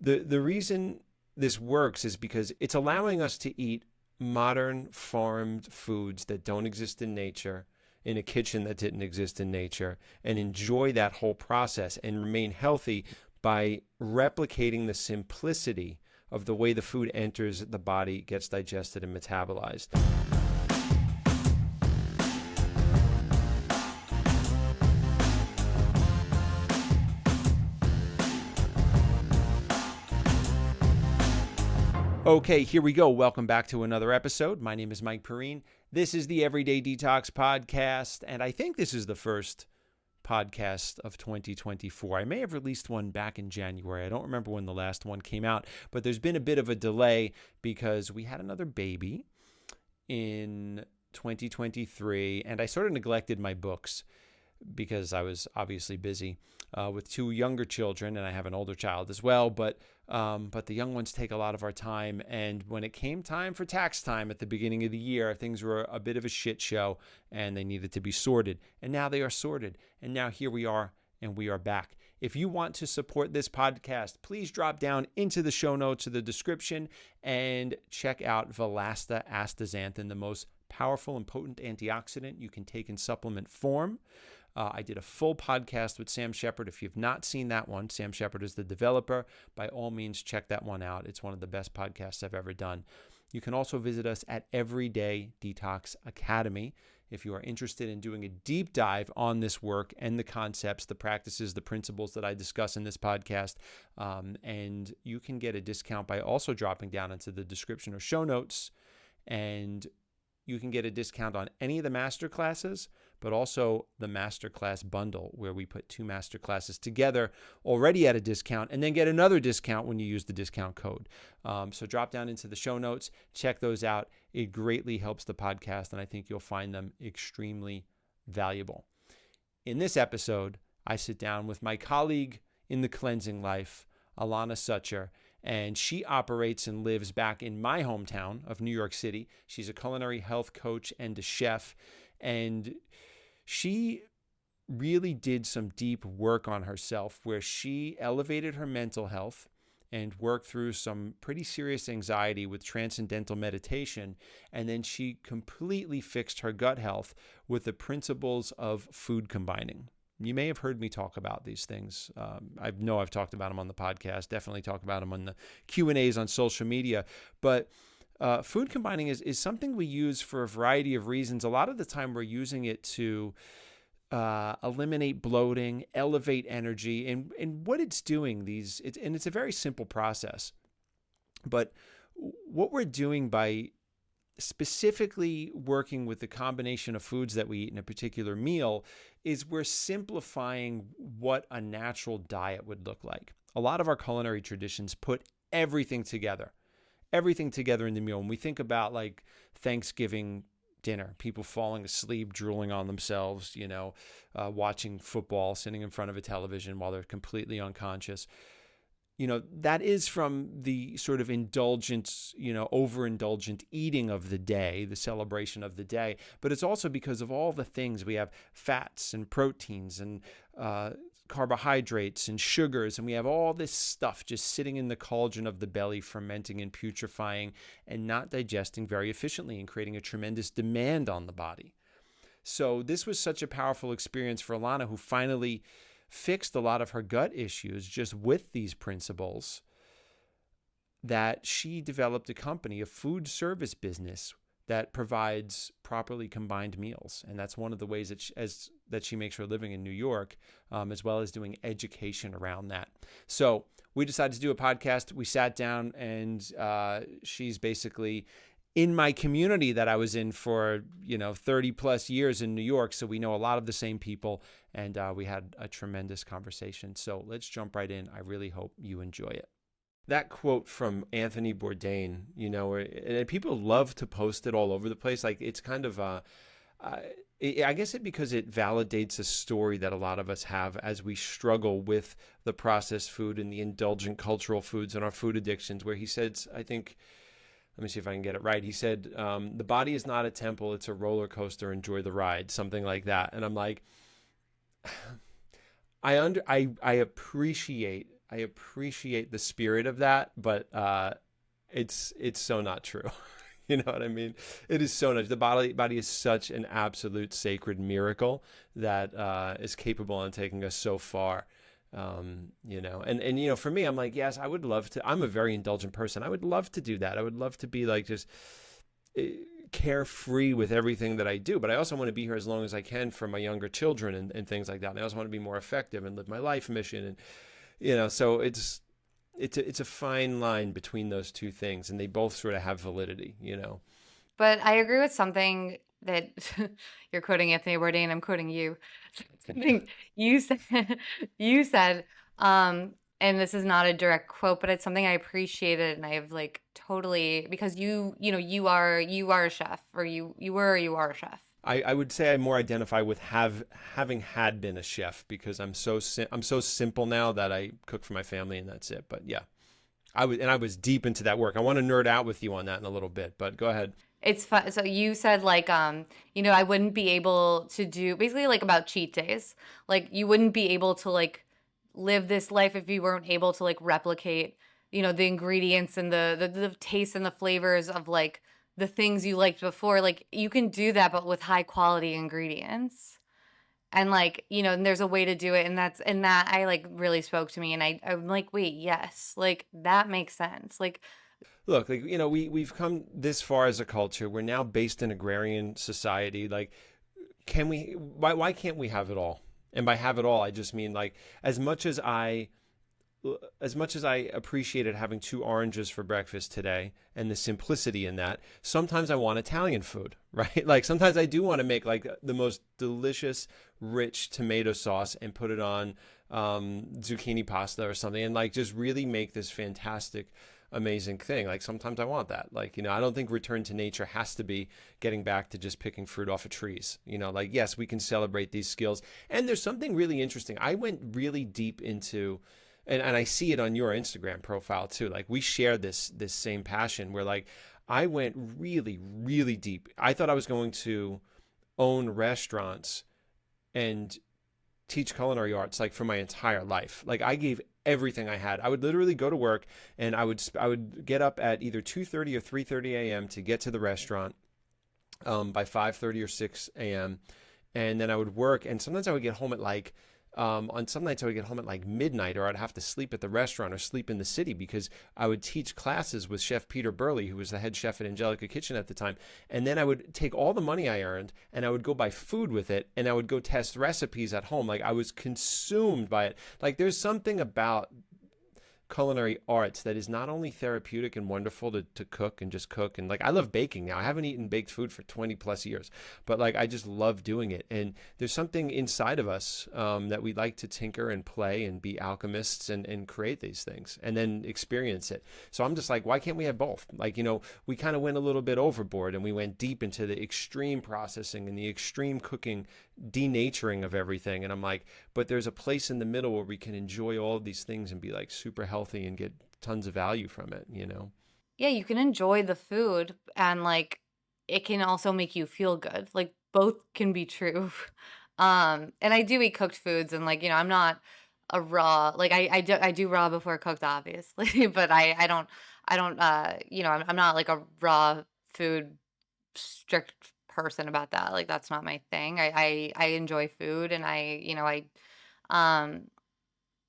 The reason this works is because it's allowing us to eat modern farmed foods that don't exist in nature, in a kitchen that didn't exist in nature, and enjoy that whole process and remain healthy by replicating the simplicity of the way the food enters the body, gets digested, and metabolized. Okay, here we go. Welcome back to another episode. My name is Mike Perrine. This is the Everyday Detox podcast, and I think this is the first podcast of 2024. I may have released one back in January. I don't remember when the last one came out, but there's been a bit of a delay because we had another baby in 2023, and I sort of neglected my books because I was obviously busy with two younger children, and I have an older child as well, but the young ones take a lot of our time. And when it came time for tax time at the beginning of the year, things were a bit of a shit show and they needed to be sorted. And now they are sorted. And now here we are, and we are back. If you want to support this podcast, please drop down into the show notes or the description and check out Valasta astaxanthin, the most powerful and potent antioxidant you can take in supplement form. I did a full podcast with Sam Shepard. If you've not seen that one, Sam Shepard is the developer. By all means, check that one out. It's one of the best podcasts I've ever done. You can also visit us at Everydaydetox Academy if you are interested in doing a deep dive on this work and the concepts, the practices, the principles that I discuss in this podcast. And you can get a discount by also dropping down into the description or show notes, and you can get a discount on any of the master classes, but also the masterclass bundle where we put two master classes together already at a discount, and then get another discount when you use the discount code. So drop down into the show notes, check those out. It greatly helps the podcast, and I think you'll find them extremely valuable. In this episode, I sit down with my colleague in the cleansing life, Alanna, and she operates and lives back in my hometown of New York City. She's a culinary health coach and a chef, and she really did some deep work on herself where she elevated her mental health and worked through some pretty serious anxiety with transcendental meditation, and then she completely fixed her gut health with the principles of food combining. You may have heard me talk about these things. I know I've talked about them on the podcast, definitely talk about them on the Q&As on social media. But food combining is something we use for a variety of reasons. A lot of the time we're using it to eliminate bloating, elevate energy. And what it's doing, it's a very simple process. But what we're doing by specifically working with the combination of foods that we eat in a particular meal is we're simplifying what a natural diet would look like. A lot of our culinary traditions put everything together in the meal. When we think about like Thanksgiving dinner, people falling asleep, drooling on themselves, watching football, sitting in front of a television while they're completely unconscious. That is from the sort of indulgent, overindulgent eating of the day, the celebration of the day. But it's also because of all the things we have: fats and proteins and carbohydrates and sugars. And we have all this stuff just sitting in the cauldron of the belly, fermenting and putrefying and not digesting very efficiently and creating a tremendous demand on the body. So this was such a powerful experience for Alanna, who finally fixed a lot of her gut issues just with these principles, that she developed a company, a food service business that provides properly combined meals. And that's one of the ways that she makes her living in New York, as well as doing education around that. So we decided to do a podcast. We sat down, and she's basically in my community that I was in for, 30 plus years in New York. So we know a lot of the same people, and we had a tremendous conversation. So let's jump right in. I really hope you enjoy it. That quote from Anthony Bourdain, and people love to post it all over the place. Like, it's kind of, I guess because it validates a story that a lot of us have as we struggle with the processed food and the indulgent cultural foods and our food addictions, where he says, I think, let me see if I can get it right. He said, the body is not a temple, it's a roller coaster, enjoy the ride, something like that. And I'm like, I appreciate I appreciate the spirit of that, but it's so not true. You know what I mean? It is so not. The body is such an absolute sacred miracle that is capable on taking us so far. And you know, for me, I'm like, yes, I would love to. I'm a very indulgent person. I would love to do that. I would love to be like just eh, carefree with everything that I do, but I also want to be here as long as I can for my younger children and things like that. And I also want to be more effective and live my life mission. And you know, so it's a fine line between those two things, and they both sort of have validity. You know. But I agree with something that you're quoting Anthony Bourdain, I'm quoting you. Something you said, you said, and this is not a direct quote, but it's something I appreciated, and I have like totally because you are a chef, or you were or you are a chef. I would say I more identify with having had been a chef because I'm so simple now that I cook for my family and that's it. But yeah, I was deep into that work. I want to nerd out with you on that in a little bit, but go ahead. It's fun. So you said like I wouldn't be able to do basically like about cheat days. Like you wouldn't be able to like live this life if you weren't able to like replicate, the ingredients and the taste and the flavors of like the things you liked before. Like you can do that but with high quality ingredients. And like, and there's a way to do it, and that I like really spoke to me, and I'm like, wait, yes. Like that makes sense. Like Look, like you know, we've come this far as a culture. We're now based in agrarian society. Like, can we? Why can't we have it all? And by have it all, I just mean like as much as I as much as I appreciated having two oranges for breakfast today and the simplicity in that, sometimes I want Italian food, right? Like sometimes I do want to make like the most delicious, rich tomato sauce and put it on zucchini pasta or something and like just really make this fantastic, amazing thing. Like sometimes I want that. Like, you know, I don't think return to nature has to be getting back to just picking fruit off of trees. You know, like, yes, we can celebrate these skills. And there's something really interesting. I went really deep into and I see it on your Instagram profile too. Like we share this same passion where like I went really, really deep. I thought I was going to own restaurants and teach culinary arts like for my entire life. Like I gave everything I had. I would literally go to work and I would get up at either 2:30 or 3:30 a.m. to get to the restaurant by 5:30 or 6 a.m. And then I would work and sometimes I would get home at like on some nights I would get home at like midnight, or I'd have to sleep at the restaurant or sleep in the city because I would teach classes with Chef Peter Burley, who was the head chef at Angelica Kitchen at the time. And then I would take all the money I earned and I would go buy food with it and I would go test recipes at home. Like I was consumed by it. Like there's something about culinary arts that is not only therapeutic and wonderful to cook and just cook and like I love baking now. I haven't eaten baked food for 20 plus years, but like I just love doing it. And there's something inside of us that we like to tinker and play and be alchemists and create these things and then experience it. So I'm just like, why can't we have both? Like, you know, we kind of went a little bit overboard and we went deep into the extreme processing and the extreme cooking, denaturing of everything. And I'm like, but there's a place in the middle where we can enjoy all of these things and be like super healthy and get tons of value from it, you know? Yeah, you can enjoy the food, and like it can also make you feel good. Like both can be true. And I do eat cooked foods, and like, I'm not a raw, like I do raw before cooked, obviously, but I don't I'm not like a raw food strict person about that. Like that's not my thing. I enjoy food, and um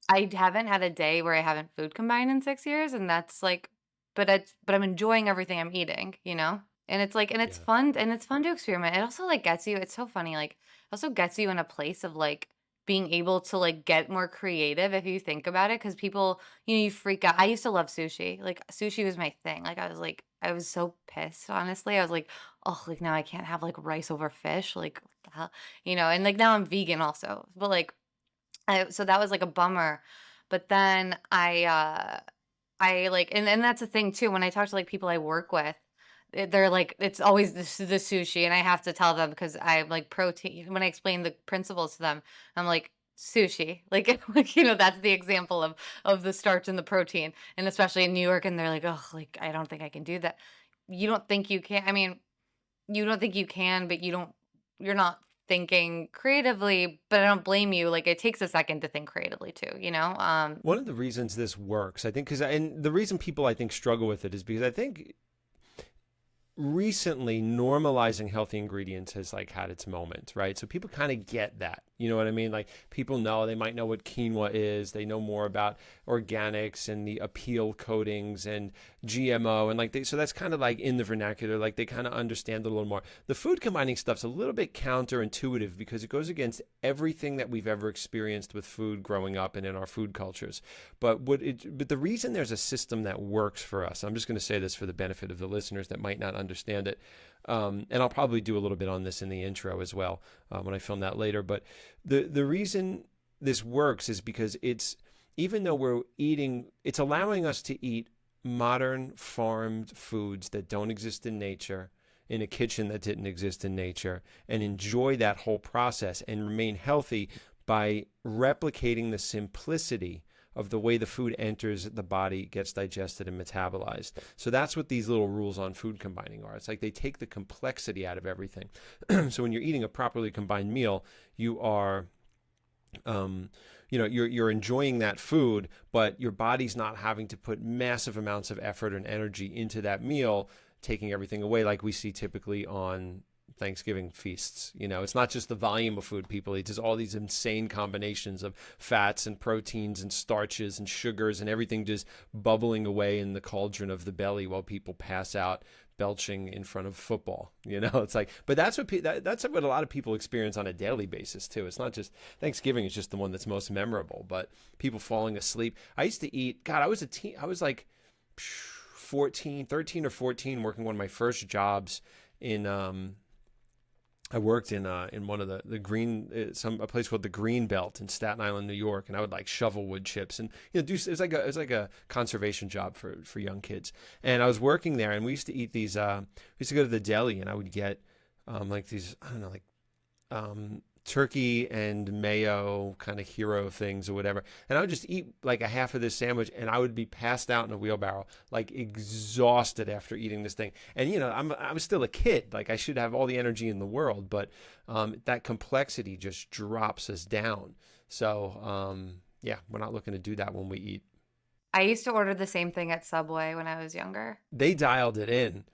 I haven't had a day where I haven't food combined in 6 years, and that's like but I'm enjoying everything I'm eating? And it's like and Yeah. it's fun to experiment. It also, like, gets you it's so funny, like, it also gets you in a place of, like, being able to, like, get more creative if you think about it, because people, you freak out. I used to love sushi. Like, sushi was my thing. Like, I was so pissed, honestly. I was like, "Oh, like, now I can't have, like, rice over fish." Like, what the hell? And, like, now I'm vegan also. But, like, so that was like a bummer. But then I like and that's the thing too, when I talk to like people I work with, they're like it's always the sushi, and I have to tell them because I like protein when I explain the principles to them, I'm like sushi. Like like that's the example of the starch and the protein, and especially in New York, and they're like, "Oh, like I don't think I can do that." You don't think you can? I mean, you don't think you can, but you're not thinking creatively, but I don't blame you. Like it takes a second to think creatively too, you know? One of the reasons this works, I think, and the reason people I think struggle with it is because I think recently normalizing healthy ingredients has like had its moment, right? So people kind of get that, you know what I mean? Like people know, they might know what quinoa is, they know more about organics and the appeal coatings and GMO, and like so that's kind of like in the vernacular, like they kind of understand it a little more. The food combining stuff's a little bit counterintuitive because it goes against everything that we've ever experienced with food growing up and in our food cultures. But the reason there's a system that works for us, I'm just going to say this for the benefit of the listeners that might not understand it, and I'll probably do a little bit on this in the intro as well when I film that later. But the reason this works is because even though we're eating, it's allowing us to eat modern farmed foods that don't exist in nature, in a kitchen that didn't exist in nature, and enjoy that whole process and remain healthy by replicating the simplicity of the way the food enters the body, gets digested and metabolized. So that's what these little rules on food combining are. It's like they take the complexity out of everything. So when you're eating a properly combined meal, you are you're enjoying that food, but your body's not having to put massive amounts of effort and energy into that meal, taking everything away like we see typically on Thanksgiving feasts. It's not just the volume of food people eat, there's all these insane combinations of fats and proteins and starches and sugars and everything just bubbling away in the cauldron of the belly while people pass out belching in front of football. It's like, but that's what that's what a lot of people experience on a daily basis too. It's not just Thanksgiving is just the one that's most memorable, but people falling asleep. I used to eat, God, I was like 13 or 14, working one of my first jobs in I worked in one of the green a place called the Green Belt in Staten Island, New York, and I would like shovel wood chips and it was like a conservation job for young kids. And I was working there, and we used to eat these. We used to go to the deli, and I would get like these, I don't know, like turkey and mayo kind of hero things or whatever, and I would just eat like a half of this sandwich, and I would be passed out in a wheelbarrow, like exhausted after eating this thing. And I was still a kid, like I should have all the energy in the world, but that complexity just drops us down. So yeah, we're not looking to do that when we eat. I used to order the same thing at Subway when I was younger. They dialed it in.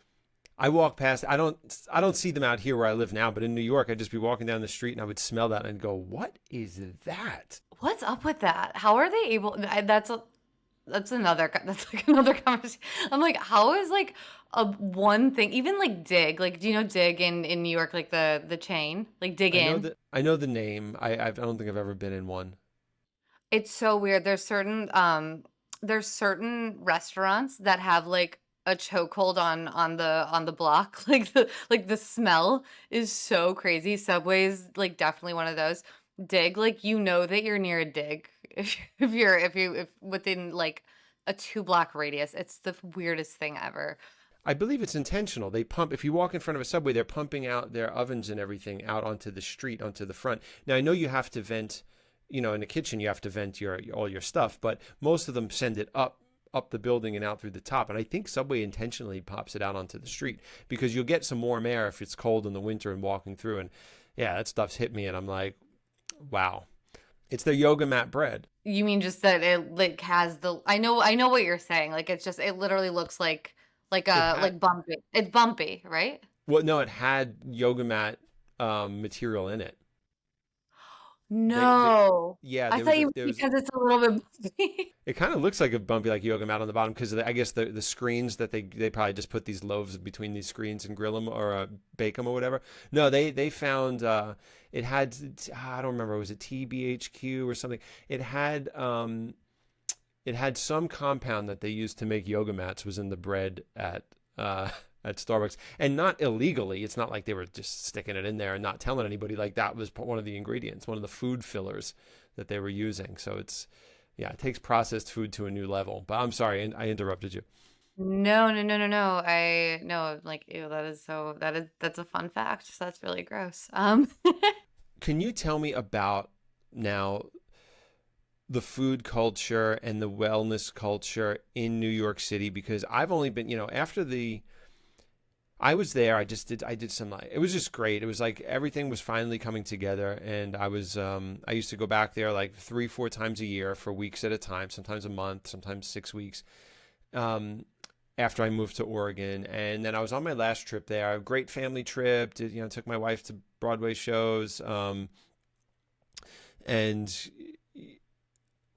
I walk past. I don't see them out here where I live now, but in New York, I'd just be walking down the street and I would smell that and go, "What is that?" What's up with that? How are they able? That's like another conversation. I'm like, how is like a one thing, even like Dig? Like, do you know Dig in New York, like the chain, like Dig In? I know the name. I don't think I've ever been in one. It's so weird. There's certain restaurants that have like a chokehold on the block. Like the smell is so crazy. Subway's like definitely one of those. Dig, like that you're near a Dig if within like a 2 block radius. It's the weirdest thing ever. I believe it's intentional. They pump, if you walk in front of a Subway, they're pumping out their ovens and everything out onto the street, onto the front. Now, I know you have to vent, in the kitchen, you have to vent all your stuff, but most of them send it up the building and out through the top. And I think Subway intentionally pops it out onto the street because you'll get some warm air if it's cold in the winter and walking through. And yeah, that stuff's hit me. And I'm like, wow, it's their yoga mat bread. You mean just that it like has the I know what you're saying. Like it's just it literally looks like bumpy. It's bumpy, right? Well, no, it had yoga mat material in it. No. Yeah, I thought you because it's a little bit bumpy. it kind of looks like a bumpy, like yoga mat on the bottom, because I guess the screens that they probably just put these loaves between these screens and grill them or bake them or whatever. No, they found it had, I don't remember, was it TBHQ or something? It had some compound that they used to make yoga mats was in the bread at Starbucks, and not illegally. It's not like they were just sticking it in there and not telling anybody. Like that was one of the ingredients, one of the food fillers that they were using. So it takes processed food to a new level. But I'm sorry, I interrupted you. No. I no, like ew, that's a fun fact. So that's really gross. Can you tell me about now the food culture and the wellness culture in New York City? Because I've only been, I was there. I did some, like, it was just great. It was like everything was finally coming together. And I used to go back there like 3, 4 times a year for weeks at a time, sometimes a month, sometimes 6 weeks. Um, After I moved to Oregon, and then I was on my last trip there. A great family trip. Took my wife to Broadway shows, and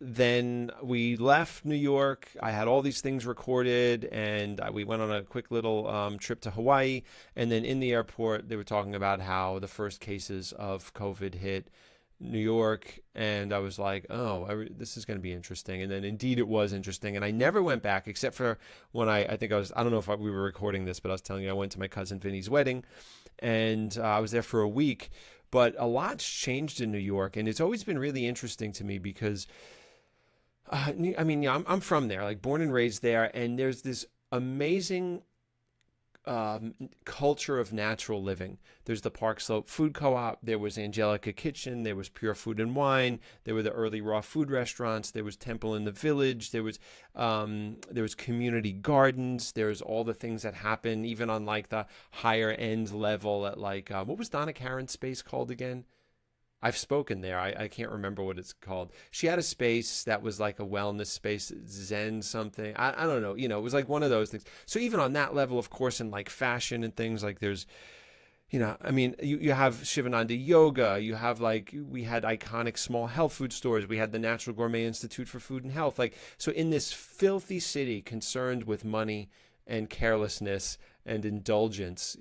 then we left New York. I had all these things recorded, and we went on a quick little trip to Hawaii. And then in the airport, they were talking about how the first cases of COVID hit New York, and I was like, "Oh, this is going to be interesting." And then, indeed, it was interesting. And I never went back, except for when I think I don't know if we were recording this, but I was telling you I went to my cousin Vinny's wedding, and I was there for a week. But a lot's changed in New York, and it's always been really interesting to me because I mean, yeah, I'm from there, like born and raised there, and there's this amazing culture of natural living. There's the Park Slope Food Co-op. There was Angelica Kitchen. There was Pure Food and Wine. There were the early raw food restaurants. There was Temple in the Village. There was community gardens. There's all the things that happen, even on like the higher end level at like what was Donna Karen's space called again? I've spoken there. I can't remember what it's called. She had a space that was like a wellness space, Zen something. I don't know. It was like one of those things. So even on that level, of course, in like fashion and things, like there's, I mean, you have Shivananda Yoga. You have like, we had iconic small health food stores. We had the Natural Gourmet Institute for Food and Health. Like, so in this filthy city concerned with money and carelessness and indulgence,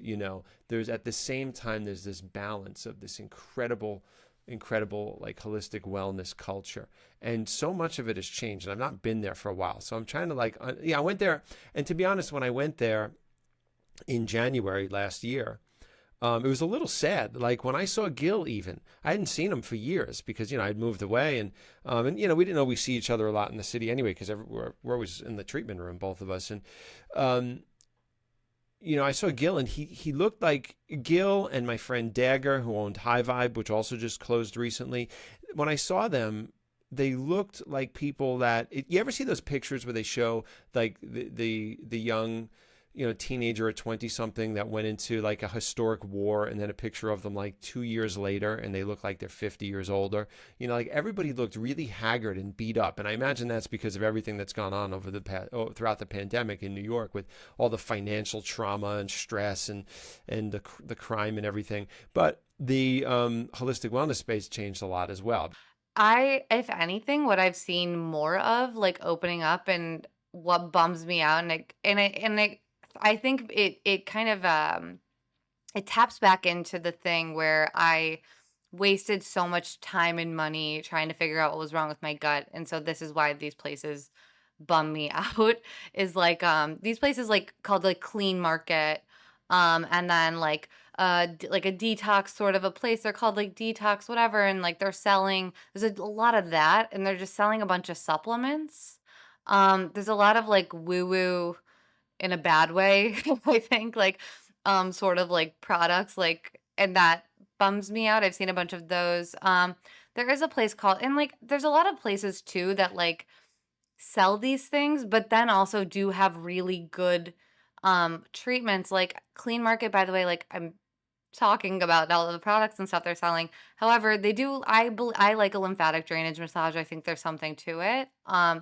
there's at the same time, there's this balance of this incredible like holistic wellness culture, and so much of it has changed, and I've not been there for a while, so I'm trying to like I went there, and to be honest, when I went there in January last year, it was a little sad. Like when I saw Gil, even I hadn't seen him for years because I'd moved away, and we didn't always see each other a lot in the city anyway because we're always in the treatment room, both of us, and um, I saw Gil, and he looked like Gil and my friend Dagger, who owned High Vibe, which also just closed recently. When I saw them, they looked like people that you ever see those pictures where they show like the young, teenager or 20 something that went into like a historic war, and then a picture of them like 2 years later, and they look like they're 50 years older. Like everybody looked really haggard and beat up, and I imagine that's because of everything that's gone on over throughout the pandemic in New York, with all the financial trauma and stress and the crime and everything. But the holistic wellness space changed a lot as well. If anything, what I've seen more of, like, opening up, and what bums me out, I think it kind of, it taps back into the thing where I wasted so much time and money trying to figure out what was wrong with my gut, and so this is why these places bum me out, is like, these places, like, called, like, Clean Market, and then, like, like a detox sort of a place, they're called, like, Detox whatever, and, like, there's a lot of that, and they're just selling a bunch of supplements. There's a lot of, like, woo-woo in a bad way, I think, like, sort of like products, like, and that bums me out. I've seen a bunch of those. There is a place called, and like, there's a lot of places too that like sell these things, but then also do have really good treatments. Like Clean Market, by the way, like I'm talking about all of the products and stuff they're selling. However, they do I like a lymphatic drainage massage. I think there's something to it.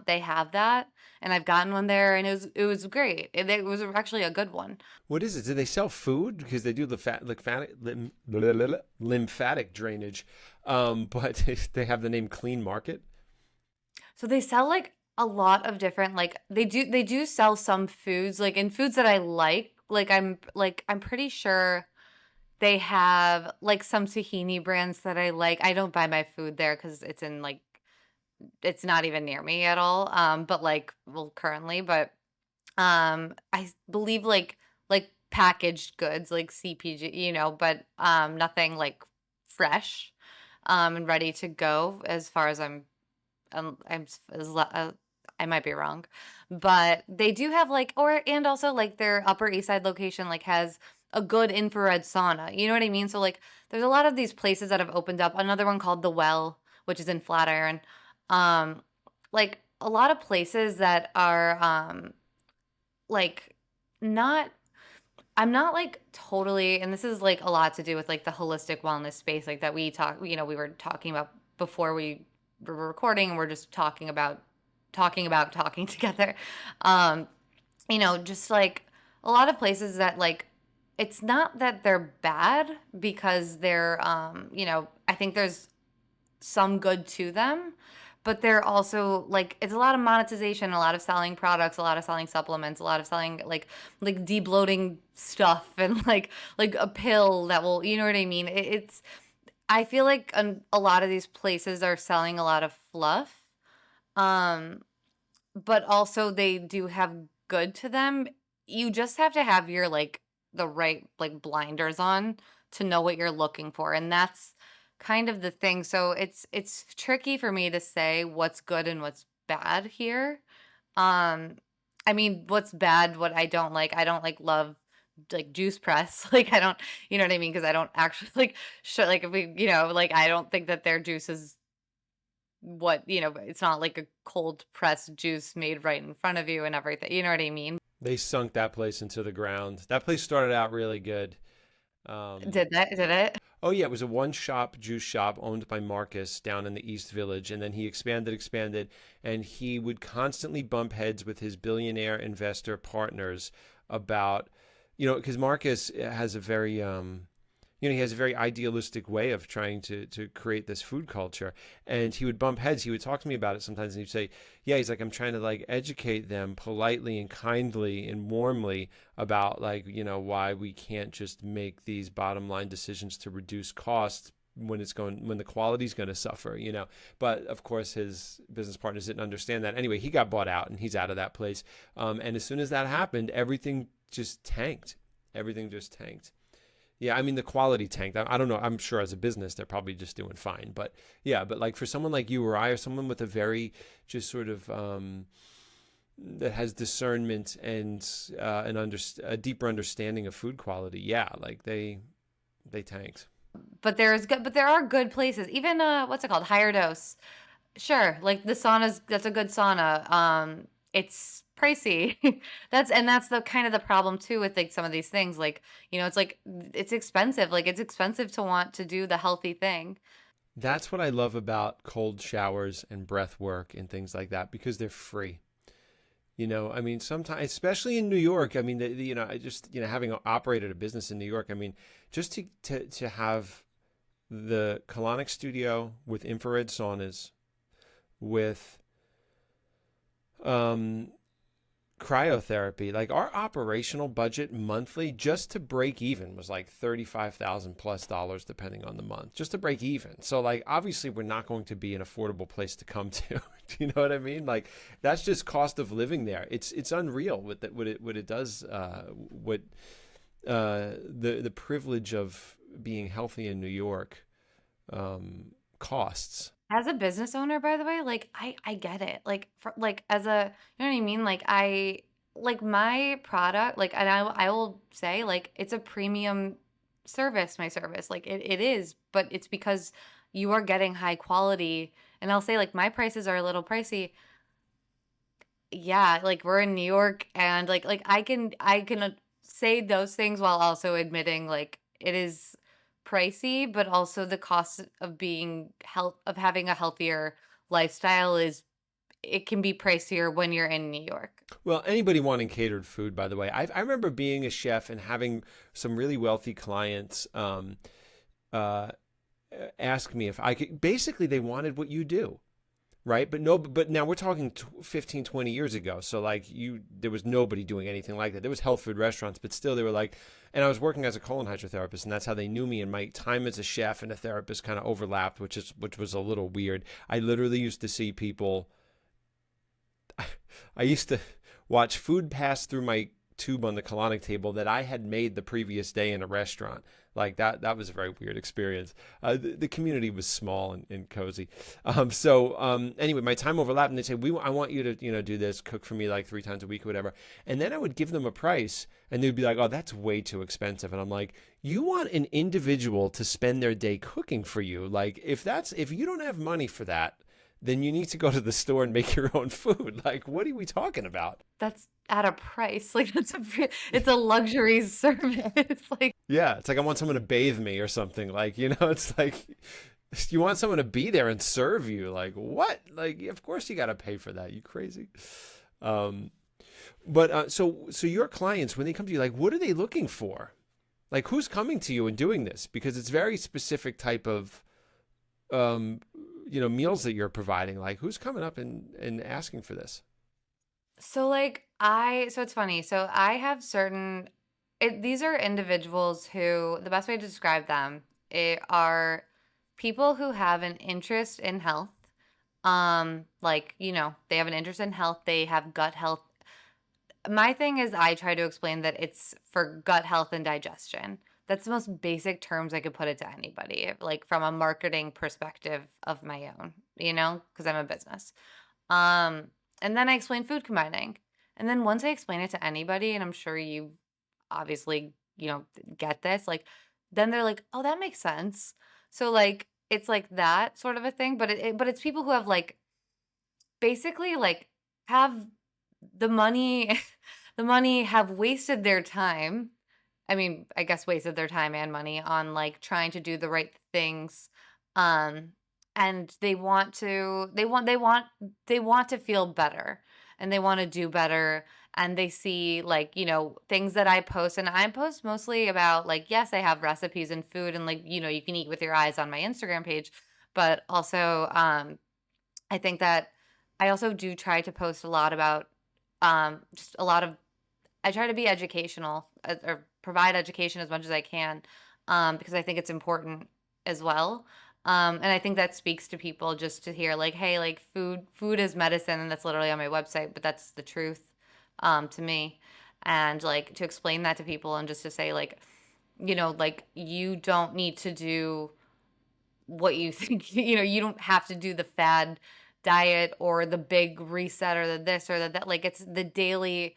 They have that, and I've gotten one there, and it was great. It was actually a good one. What is it? Do they sell food? Because they do lymphatic drainage, but they have the name Clean Market. So they sell like a lot of different, like they do sell some foods, like in foods that I I'm pretty sure they have like some tahini brands that I like. I don't buy my food there because it's in like it's not even near me at all. But like, well, currently, but I believe like packaged goods like CPG, but nothing like fresh and ready to go as far as I'm I might be wrong, but they do have like, and also like their Upper East Side location like has a good infrared sauna. You know what I mean? So like, there's a lot of these places that have opened up. Another one called The Well, which is in Flatiron. Um, like a lot of places that are like not I'm not like totally, and this is like a lot to do with like the holistic wellness space, like that we talk, we were talking about before we were recording, and we're just talking together. Um, just like a lot of places that like it's not that they're bad because they're I think there's some good to them, but they're also like it's a lot of monetization, a lot of selling products, a lot of selling supplements, a lot of selling like debloating stuff and like a pill that will, you know what I mean? It's I feel like a lot of these places are selling a lot of fluff. Um but also they do have good to them. You just have to have your like the right like blinders on to know what you're looking for, and that's kind of the thing. So it's tricky for me to say what's good and what's bad here. Um I mean, what's bad, what I don't like love like juice press. Like I don't, you know what I mean? Because I don't actually like like if we, like I don't think that their juice is what, it's not like a cold pressed juice made right in front of you and everything. You know what I mean? They sunk that place into the ground. That place started out really good. Um, Did it? oh yeah, it was a one shop juice shop owned by Marcus down in the East Village, and then he expanded, and he would constantly bump heads with his billionaire investor partners about, because Marcus has a very he has a very idealistic way of trying to create this food culture. And he would bump heads. He would talk to me about it sometimes, and he'd say, yeah, he's like, I'm trying to like educate them politely and kindly and warmly about like, why we can't just make these bottom line decisions to reduce costs when the quality's going to suffer. But of course his business partners didn't understand that. Anyway, he got bought out and he's out of that place. And as soon as that happened, everything just tanked. Yeah, I mean the quality tanked. I don't know. I'm sure as a business they're probably just doing fine. But yeah, but like for someone like you or I, or someone with a very just sort of that has discernment and a deeper understanding of food quality, yeah, like they tanked. But there are good places. Even what's it called? Higher Dose. Sure, like the sauna's that's a good sauna. It's pricey. That's the kind of the problem too with like some of these things. Like, it's like it's expensive. Like it's expensive to want to do the healthy thing. That's what I love about cold showers and breath work and things like that because they're free. I mean, sometimes, especially in New York, I mean, I just, having operated a business in New York, I mean, just to have the colonic studio with infrared saunas, with cryotherapy, like our operational budget monthly just to break even was like $35,000 plus depending on the month, just to break even. So like obviously we're not going to be an affordable place to come to. Do you know what I mean? Like that's just cost of living there. It's unreal what it does, the privilege of being healthy in New York costs. As a business owner, by the way, like I get it. Like for like as a, you know what I mean? Like I like my product, like and I will say like it's a premium service, my service. Like it is, but it's because you are getting high quality. And I'll say like my prices are a little pricey. Yeah, like we're in New York and like I can say those things while also admitting like it is pricey, but also the cost of being health of having a healthier lifestyle is it can be pricier when you're in New York. Well, anybody wanting catered food, by the way, I remember being a chef and having some really wealthy clients uh, ask me if I could. Basically, they wanted what you do, right? But no, but now we're talking 15, 20 years ago. So like there was nobody doing anything like that. There was health food restaurants, but still they were like, and I was working as a colon hydrotherapist, and that's how they knew me. And my time as a chef and a therapist kind of overlapped, which was a little weird. I literally used to see people. I used to watch food pass through my tube on the colonic table that I had made the previous day in a restaurant. Like that was a very weird experience. The community was small and cozy. Anyway, my time overlapped, and they say, I want you to do this, cook for me like 3 times a week or whatever. And then I would give them a price, and they'd be like, oh, that's way too expensive. And I'm like, you want an individual to spend their day cooking for you? Like if you don't have money for that, then you need to go to the store and make your own food. Like, what are we talking about? That's at a price. Like it's a luxury service. Like Yeah, it's like I want someone to bathe me or something. Like, it's like you want someone to be there and serve you. Like, what? Like, of course you got to pay for that. You crazy? Um, but your clients, when they come to you, like, what are they looking for? Like, who's coming to you and doing this? Because it's very specific type of um, meals that you're providing. Like, who's coming up and asking for this? so it's funny. So I have these are individuals who the best way to describe them are people who have an interest in health. Like, they have an interest in health, they have gut health. My thing is I try to explain that it's for gut health and digestion. That's the most basic terms I could put it to anybody, like from a marketing perspective of my own, because I'm a business. Um, and then I explain food combining. And then once I explain it to anybody, and I'm sure you obviously, get this, like, then they're like, oh, that makes sense. So like, it's like that sort of a thing, but it's people who have like basically like have the money, the money have wasted their time. I mean, I guess wasted their time and money on like trying to do the right things. Um, and they want to feel better and they want to do better. And they see like, things that I post, and I post mostly about like, yes, I have recipes and food and like, you can eat with your eyes on my Instagram page, but also, I think that I also do try to post a lot about, just a lot of I try to be educational, or provide education as much as I can, because I think it's important as well. And I think that speaks to people just to hear like, hey, like food is medicine, and that's literally on my website, but that's the truth, to me. And like to explain that to people and just to say like, like you don't need to do what you think, you don't have to do the fad diet or the big reset or the this or the that. Like it's the daily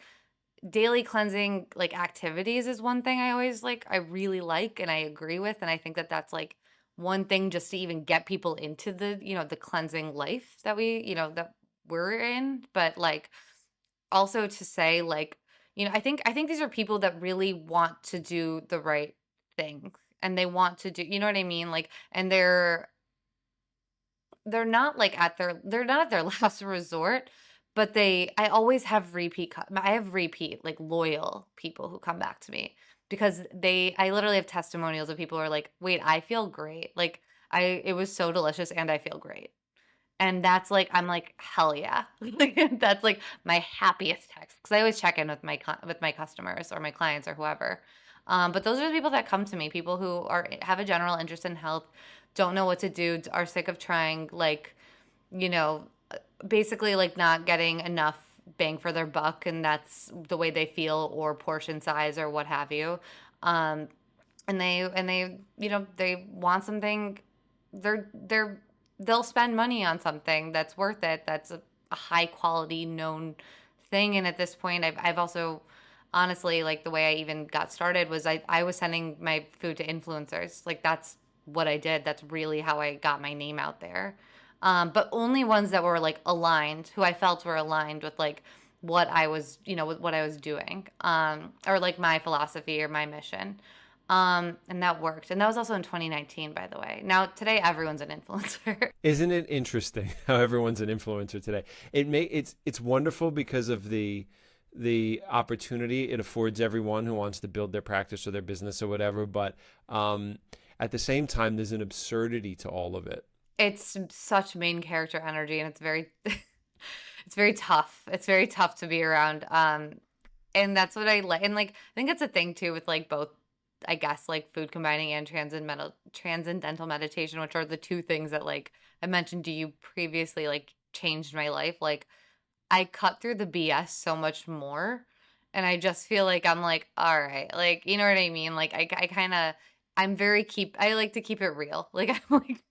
cleansing like activities is one thing I really like and I agree with, and I think that that's like one thing just to even get people into the cleansing life that that we're in. But like also to say like, I think these are people that really want to do the right thing, and they want to do, you know what I mean, like, and they're not at their last resort, but I always have I have repeat, like loyal people who come back to me because I literally have testimonials of people who are like, wait, I feel great. Like it was so delicious and I feel great. And that's like, I'm like, hell yeah. Like, that's like my happiest text. Cause I always check in with with my customers or my clients or whoever. But those are the people that come to me, people who have a general interest in health, don't know what to do, are sick of trying, like, you know, basically like not getting enough bang for their buck, and that's the way they feel, or portion size or what have you. Um, and they want something. They're they'll spend money on something that's worth it, that's a high quality known thing. And at this point, I've also honestly, like, the way I even got started was I was sending my food to influencers. Like that's what I did. That's really how I got my name out there. But only ones that were like aligned, who I felt were aligned with like what I was, with what I was doing, or like my philosophy or my mission. And that worked. And that was also in 2019, by the way. Now, today, everyone's an influencer. Isn't it interesting how everyone's an influencer today? It's wonderful because of the opportunity it affords everyone who wants to build their practice or their business or whatever. But at the same time, there's an absurdity to all of it. It's such main character energy, and it's very, it's very tough. It's very tough to be around. And that's what I like. And like, I think it's a thing too with like both, I guess, like food combining and transcendental meditation, which are the two things that like I mentioned to you previously, like changed my life. Like I cut through the BS so much more. And I just feel like I'm like, all right, like, you know what I mean? Like I kind of, I like to keep it real. Like I'm like,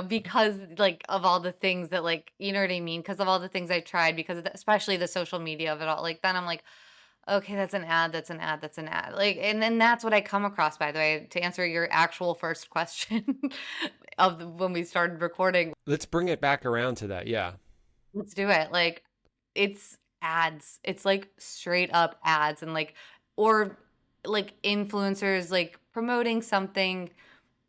because like of all the things that like, you know what I mean? Because of all the things I tried, because of especially the social media of it all. Like then I'm like, okay, that's an ad, that's an ad, that's an ad. Like, and then that's what I come across, by the way, to answer your actual first question. when we started recording. Let's bring it back around to that. Yeah. Let's do it. Like, it's ads. It's like straight up ads, and like, or like influencers like promoting something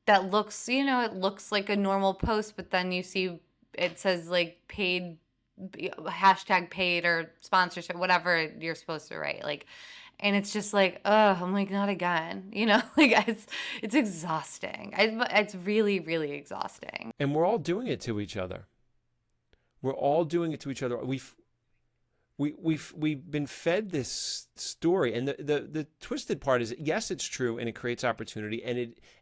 that looks, it looks like a normal post, but then you see it says like paid, hashtag paid or sponsorship, whatever you're supposed to write. Like, and it's just like, oh, I'm like, not again, like it's exhausting. It's really, really exhausting. And we're all doing it to each other. We're all doing it to each other. We've been fed this story, and the twisted part is, yes, it's true, and it creates opportunity,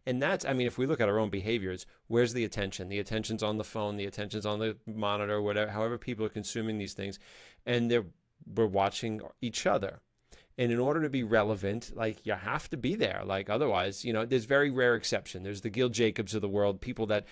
and that's, I mean, if we look at our own behaviors, where's the attention? The attention's on the phone, the attention's on the monitor, whatever, however people are consuming these things, and we're watching each other. And in order to be relevant, like, you have to be there. Like, otherwise, there's very rare exception. There's the Gil Jacobs of the world, people that,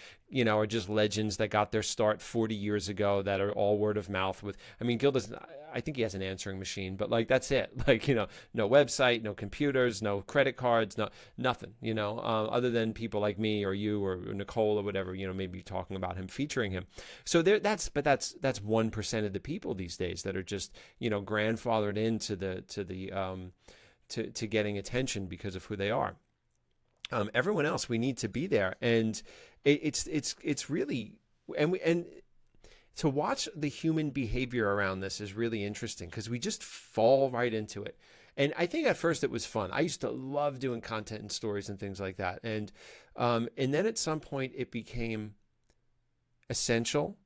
are just legends that got their start 40 years ago that are all word of mouth with, I mean, Gil doesn't, I think he has an answering machine, but like, that's it. Like, no website, no computers, no credit cards, nothing, other than people like me or you or Nicole or whatever, maybe talking about him, featuring him. So that's 1% of the people these days that are just, grandfathered into to getting attention because of who they are. Everyone else, we need to be there, and it's really, and to watch the human behavior around this is really interesting because we just fall right into it. And I think at first it was fun. I used to love doing content and stories and things like that, and then at some point it became essential,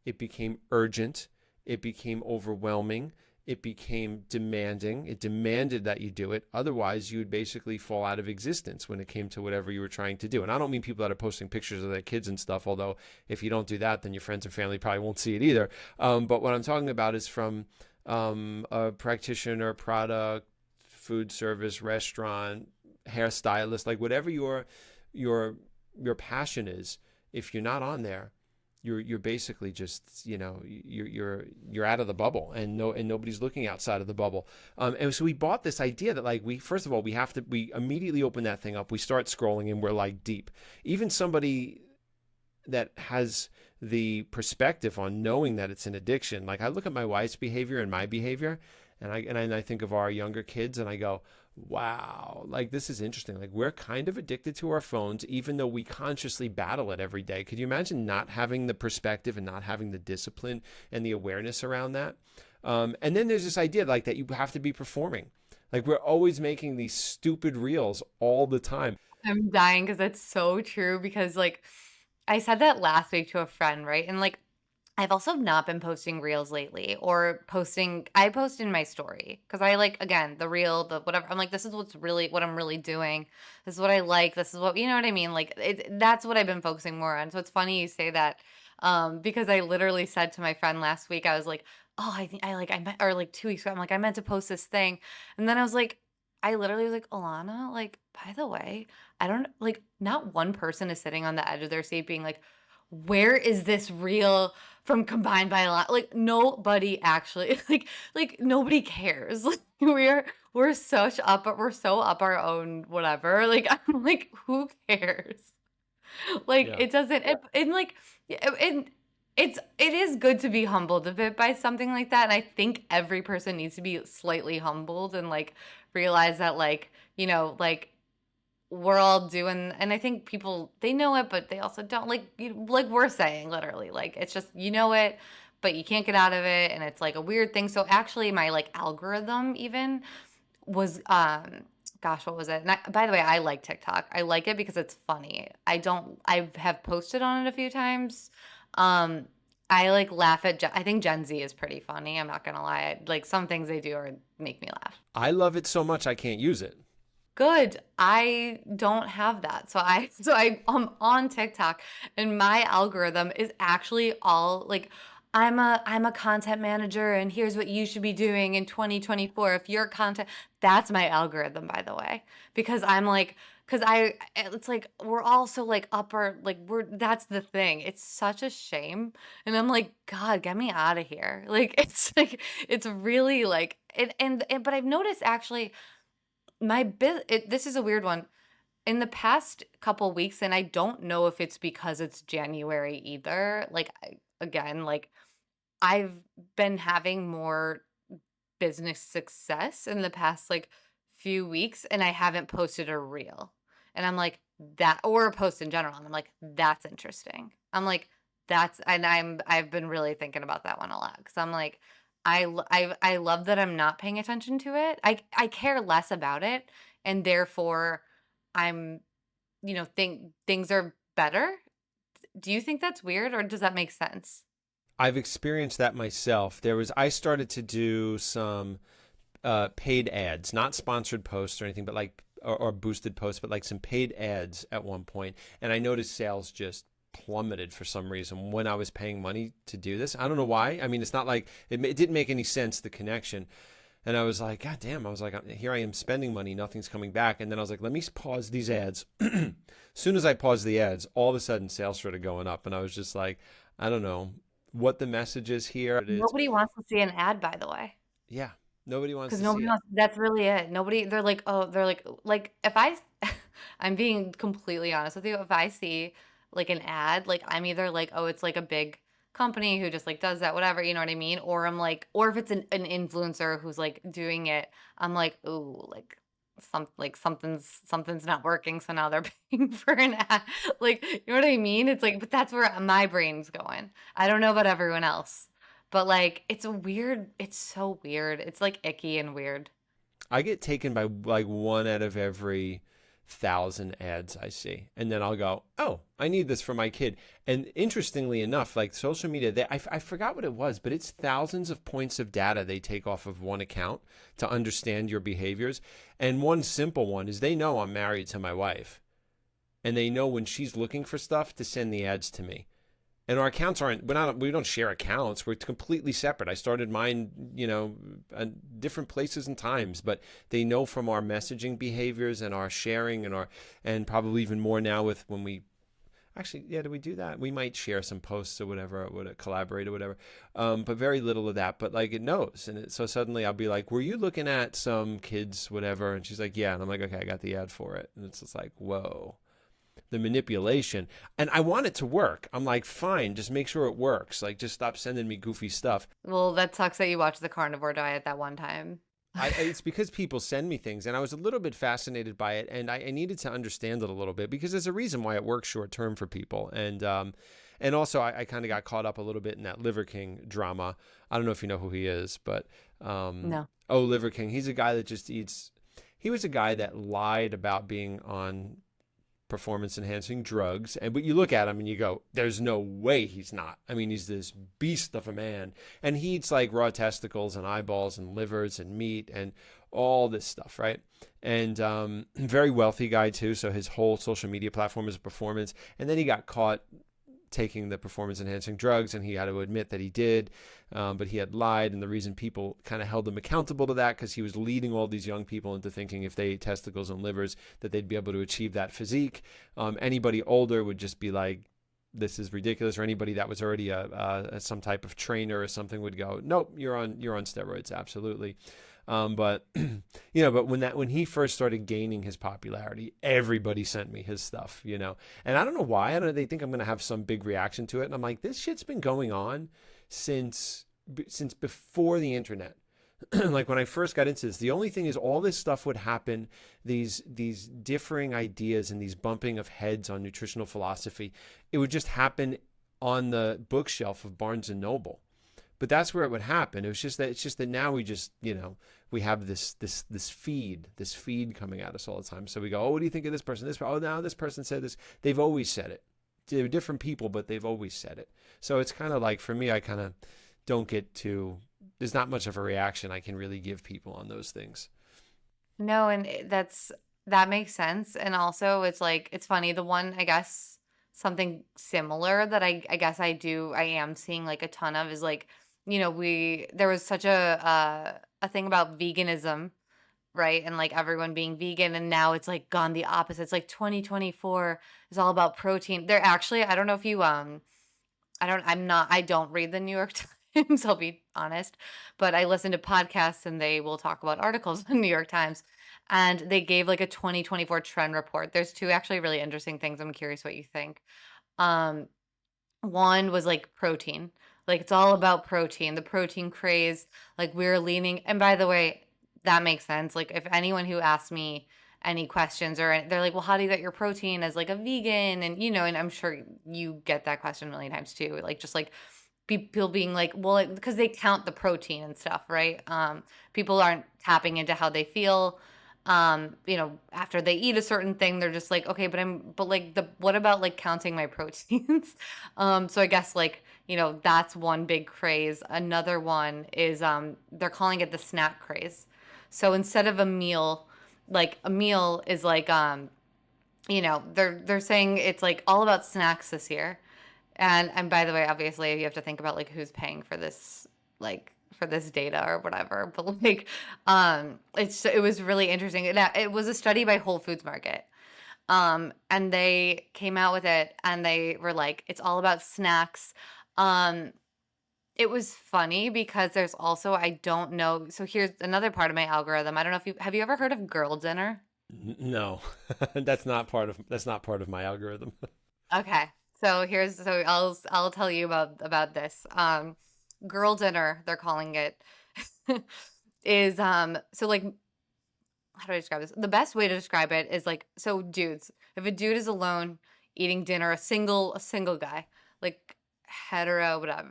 it became urgent, it became overwhelming. It became demanding. It demanded that you do it. Otherwise, you would basically fall out of existence when it came to whatever you were trying to do. And I don't mean people that are posting pictures of their kids and stuff, although if you don't do that, then your friends and family probably won't see it either. But what I'm talking about is from a practitioner, product, food service, restaurant, hairstylist, like whatever your passion is. If you're not on there, you're basically just, you're out of the bubble, and nobody's looking outside of the bubble. And so we bought this idea that, like, first of all, we immediately open that thing up, we start scrolling, and we're like deep. Even somebody that has the perspective on knowing that it's an addiction, like, I look at my wife's behavior and my behavior, and I think of our younger kids, and I go, wow, like, this is interesting. Like, we're kind of addicted to our phones, even though we consciously battle it every day. Could you imagine not having the perspective and not having the discipline and the awareness around that? And then there's this idea, like, that you have to be performing. Like, we're always making these stupid reels all the time. I'm dying because that's so true, because like I said that last week to a friend, right? And like, I've also not been posting reels lately, or I post in my story because I like, again, the reel, the whatever. I'm like, this is what I'm really doing. This is what I like. This is what, you know what I mean? Like, that's what I've been focusing more on. So it's funny you say that, because I literally said to my friend last week, I was like, oh, I think I meant, or like 2 weeks ago, I'm like, I meant to post this thing. And then I was like, I literally was like, Alanna, like, by the way, I don't, like, not one person is sitting on the edge of their seat being like, where is this reel from Combined by a Lot? Like, nobody actually, like nobody cares. Like, we're so up our own whatever. Like, I'm like, who cares? Like, Yeah. it doesn't, and like, it is good to be humbled a bit by something like that. And I think every person needs to be slightly humbled and like realize that, like, like, we're all doing, and I think people, they know it, but they also don't, like, like we're saying, literally, like, it's just, it, but you can't get out of it, and it's like a weird thing. So actually my like algorithm even was, gosh, what was it? And by the way, I like TikTok. I like it because it's funny. I have posted on it a few times. I like laugh at I think Gen Z is pretty funny. I'm not gonna lie. Like, some things they do make me laugh. I love it so much I can't use it. Good. I don't have that. I'm on TikTok, and my algorithm is actually all like, I'm a content manager, and here's what you should be doing in 2024 if your content. That's my algorithm, by the way, because I'm like, it's like, we're all so like upper, like, that's the thing. It's such a shame. And I'm like, God, get me out of here. Like, it's like, it's really like, but I've noticed actually, this is a weird one. in the past couple weeks, and I don't know if it's because it's January either, like, again, like, I've been having more business success in the past, like, few weeks, and I haven't posted a reel. And I'm like, "That," or a post in general, and I'm like, "That's interesting." I'm like, "That's," and I've been really thinking about that one a lot, because 'cause I'm like, I love that I'm not paying attention to it. I care less about it, and therefore, I'm, think things are better. Do you think that's weird, or does that make sense? I've experienced that myself. I started to do some paid ads, not sponsored posts or anything, but or boosted posts, but like some paid ads at one point, and I noticed sales just plummeted for some reason when I was paying money to do this. I don't know why. I mean, it's not like it didn't make any sense, the connection. And I was like, God damn! I was like, here I am spending money, nothing's coming back. And then I was like, let me pause these ads. As soon as I paused the ads, all of a sudden sales started going up, and I was just like, I don't know what the message is here. It is, Nobody wants to see an ad, by the way. yeah. Nobody wants 'Cause to see nobody it. wants, that's really it. Nobody, they're like, "Oh," they're like, if I I'm being completely honest with you, if I see, like, an ad, like, I'm either like, "Oh, it's, like, a big company who just, like, does that," whatever, you know what I mean? Or I'm like, or if it's an influencer who's, like, doing it, I'm like, "Ooh," like, something's not working, so now they're paying for an ad. Like, you know what I mean? It's like, but that's where my brain's going. I don't know about everyone else. But, like, it's so weird. It's, like, icky and weird. I get taken by like one out of every thousand ads I see. And then I'll go, oh, I need this for my kid. And interestingly enough, like social media, I forgot what it was, but it's thousands of points of data they take off of one account to understand your behaviors. And one simple one is they know I'm married to my wife. And they know when she's looking for stuff to send the ads to me. And our accounts we don't share accounts. We're completely separate. I started mine, at different places and times, but they know from our messaging behaviors and our sharing and probably even more now with when we actually, yeah, do we do that? We might share some posts or whatever, would collaborate or whatever, but very little of that. But like it knows, so suddenly I'll be like, "Were you looking at some kids, whatever?" And she's like, "Yeah," and I'm like, "Okay, I got the ad for it," and it's just like, whoa, the manipulation. And I want it to work. I'm like, fine, just make sure it works. Like, just stop sending me goofy stuff. Well, that sucks that you watched the carnivore diet that one time. It's because people send me things, and I was a little bit fascinated by it, and I needed to understand it a little bit because there's a reason why it works short term for people, and also I kind of got caught up a little bit in that Liver King drama. I don't know if you know who he is, but No. oh, Liver King, he's a guy that just eats. He was a guy that lied about being on performance enhancing drugs, but you look at him and you go, there's no way he's not. I mean, he's this beast of a man, and he eats like raw testicles and eyeballs and livers and meat and all this stuff, right? And very wealthy guy too, so his whole social media platform is a performance. And then he got caught taking the performance enhancing drugs, and he had to admit that he did, but he had lied. And the reason people kind of held him accountable to that, because he was leading all these young people into thinking if they ate testicles and livers that they'd be able to achieve that physique. Anybody older would just be like, this is ridiculous. Or anybody that was already some type of trainer or something would go, nope, you're on steroids, absolutely. But but when he first started gaining his popularity, everybody sent me his stuff, and I don't know why. I don't know. They think I'm going to have some big reaction to it, and I'm like, this shit's been going on since before the internet. Like when I first got into this, the only thing is all this stuff would happen, these differing ideas and these bumping of heads on nutritional philosophy. It would just happen on the bookshelf of Barnes and Noble. But that's where it would happen. It's just that now we just, we have this feed coming at us all the time. So we go, oh, what do you think of this person? Oh, now this person said this. They've always said it. They're different people, but they've always said it. So it's kind of like, for me, I kind of don't get to, there's not much of a reaction I can really give people on those things. No, and that makes sense. And also, it's like, it's funny. The one, I guess, something similar that I guess I am seeing like a ton of is like, there was such a thing about veganism, right? And like everyone being vegan, and now it's like gone the opposite. It's like 2024 is all about protein. They're actually, I don't know if you I don't I'm not I don't read the New York Times. times, I'll be honest. But I listen to podcasts and they will talk about articles in the New York Times. And they gave like a 2024 trend report. There's two actually really interesting things. I'm curious what you think. Um, One was like protein. Like it's all about protein, the protein craze. Like we're leaning, and by the way, that makes sense. Like if anyone who asks me any questions or they're like, well, how do you get your protein as like a vegan? And and I'm sure you get that question a million times too. Like just like people being like, well, because they count the protein and stuff, right? People aren't tapping into how they feel. After they eat a certain thing, they're just like, okay, but like what about like counting my proteins? So I guess like, that's one big craze. Another one is, they're calling it the snack craze. So instead of a meal, like a meal is like, they're saying it's like all about snacks this year. And by the way, obviously you have to think about like who's paying for this, like for this data or whatever. But like, it was really interesting. It was a study by Whole Foods Market. And they came out with it and they were like, it's all about snacks. Um, it was funny because there's also, I don't know. So here's another part of my algorithm. I don't know if have you ever heard of girl dinner? No, that's not part of my algorithm. Okay. So I'll tell you about this. Girl dinner, they're calling it, is so like how do I describe this? The best way to describe it is like, so dudes, if a dude is alone eating dinner, a single guy, like hetero, whatever,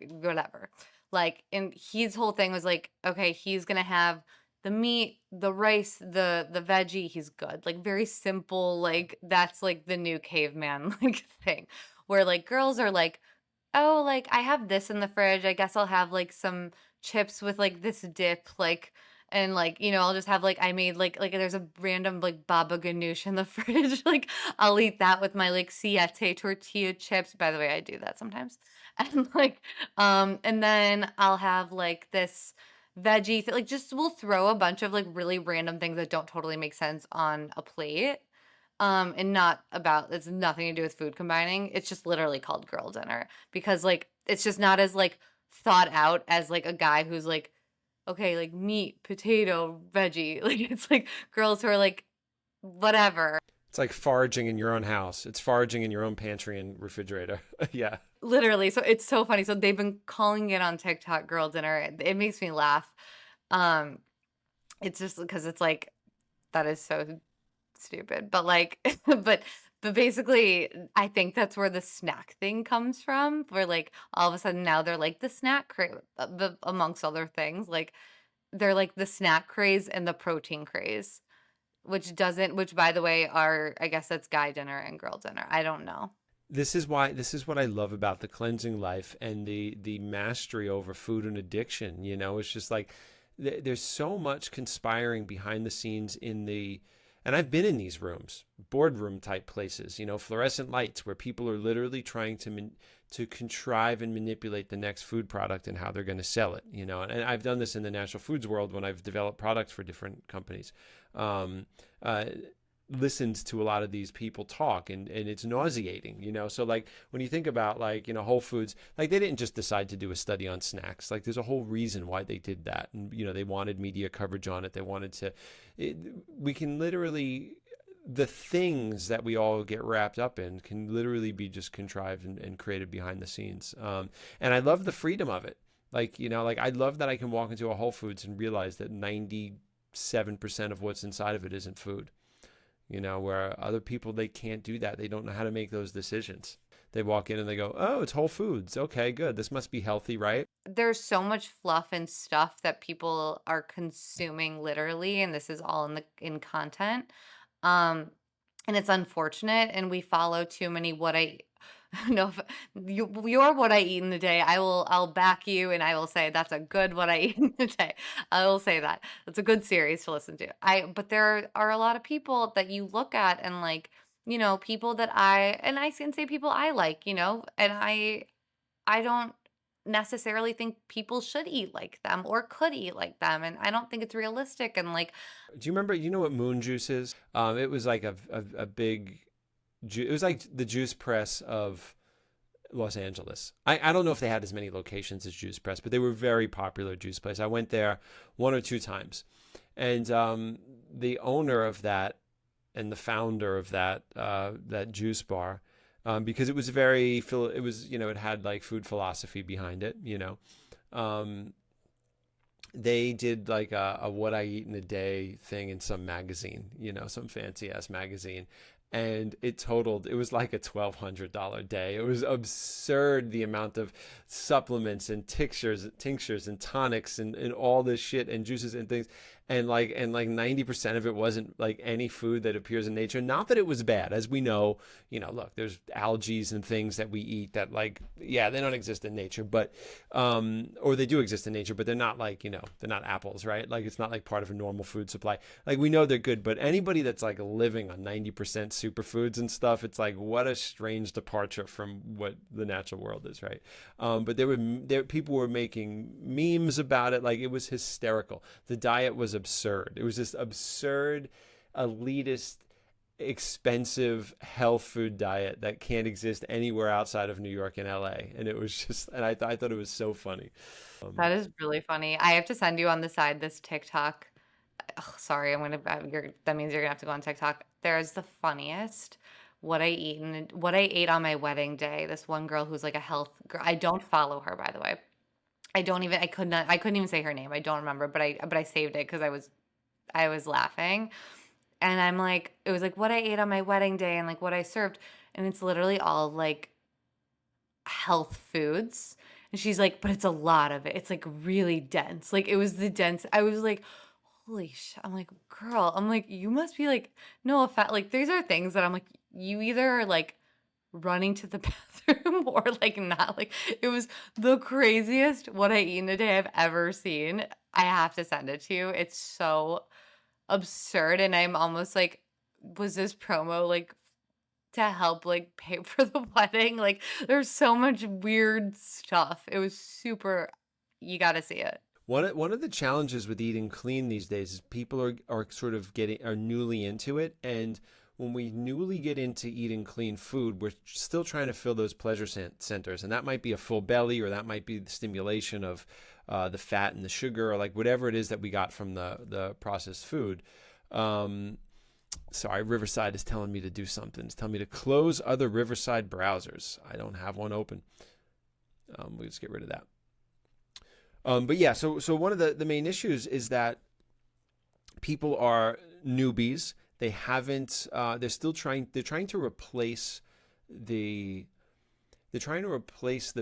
whatever. Like, and his whole thing was like, okay, he's gonna have the meat, the rice, the veggie, he's good. Like very simple, like that's like the new caveman like thing. Where like girls are like, oh, like I have this in the fridge. I guess I'll have like some chips with like this dip, like, and like, I'll just have like I made like there's a random like baba ganoush in the fridge. Like I'll eat that with my like siete tortilla chips. By the way, I do that sometimes. And like and then I'll have like this like just we'll throw a bunch of like really random things that don't totally make sense on a plate, and not about it's nothing to do with food combining. It's just literally called girl dinner because like it's just not as like thought out as like a guy who's like, okay, like meat, potato, veggie. Like it's like girls who are like whatever. It's like foraging in your own house. It's foraging in your own pantry and refrigerator. Yeah. Literally. So it's so funny. So they've been calling it on TikTok girl dinner. It makes me laugh. Um, it's just because it's like that is so stupid. But like but basically I think that's where the snack thing comes from, where like all of a sudden now they're like the snack craze, amongst other things. Like they're like the snack craze and the protein craze, which by the way are, I guess that's guy dinner and girl dinner. I don't know. This is what I love about the cleansing life and the mastery over food and addiction. It's just like there's so much conspiring behind the scenes and I've been in these rooms, boardroom type places, fluorescent lights where people are literally trying to contrive and manipulate the next food product and how they're going to sell it, and I've done this in the natural foods world when I've developed products for different companies. Um, uh, Listened to a lot of these people talk, and it's nauseating, so like when you think about like Whole Foods, like they didn't just decide to do a study on snacks. Like there's a whole reason why they did that, and they wanted media coverage on it. They wanted to we can literally, the things that we all get wrapped up in can literally be just contrived and created behind the scenes, and I love the freedom of it. Like like I love that I can walk into a Whole Foods and realize that 97% of what's inside of it isn't food. Where other people, they can't do that. They don't know how to make those decisions. They walk in and they go, oh, it's Whole Foods. Okay, good. This must be healthy, right? There's so much fluff and stuff that people are consuming literally, and this is all in content. Um, and it's unfortunate, and we follow too many what I no, you're what I eat in the day. I'll back you and I will say that's a good what I eat in the day. I will say that. It's a good series to listen to. But there are a lot of people that you look at and like, people that I can say people I like, and I don't necessarily think people should eat like them or could eat like them. And I don't think it's realistic. And like, Do you remember, what moon juice is? It was like a big, it was like the juice press of Los Angeles. I don't know if they had as many locations as Juice Press, but they were a very popular juice place. I went there one or two times. And the owner of that and the founder of that juice bar, because it was it had like food philosophy behind it, they did like a what I eat in a day thing in some magazine, some fancy ass magazine. And it was like a $1,200 day. It was absurd, the amount of supplements and tinctures and tonics and all this shit and juices and things. And like 90% of it wasn't like any food that appears in nature. Not that it was bad, as we know, look, there's algae and things that we eat that they don't exist in nature, but or they do exist in nature, but they're not they're not apples, right? Like it's not like part of a normal food supply. Like we know they're good, but anybody that's like living on 90% superfoods and stuff, it's like, what a strange departure from what the natural world is, right? But people were making memes about it. Like it was hysterical. The diet was absurd. It was this absurd, elitist, expensive health food diet that can't exist anywhere outside of New York and LA. And it was just, and I thought it was so funny. That is really funny. I have to send you on the side this TikTok. Oh, sorry, that means you're gonna have to go on TikTok. There's the funniest what I ate on my wedding day. This one girl who's like a health girl. I don't follow her, by the way. I couldn't even say her name. I don't remember, but I saved it because I was laughing. And I'm like, it was like what I ate on my wedding day and like what I served. And it's literally all like health foods. And she's like, but it's a lot of it. It's like really dense. Like it was the dense. I was like, holy shit. I'm like, girl, I'm like, you must be like, no offense. Like these are things that I'm like, you either are like running to the bathroom or like not. Like it was the craziest what I eat in a day I've ever seen. I have to send it to you. It's so absurd. And I'm almost like, was this promo like to help like pay for the wedding? Like there's so much weird stuff. It was super, you got to see it. One of the challenges with eating clean these days is people are sort of are newly into it. And when we newly get into eating clean food, we're still trying to fill those pleasure centers. And that might be a full belly, or that might be the stimulation of the fat and the sugar, or like whatever it is that we got from the processed food. Sorry, Riverside is telling me to do something. It's telling me to close other Riverside browsers. I don't have one open. We'll just get rid of that. But yeah, so one of the main issues is that people are newbies. They haven't. They're trying to replace the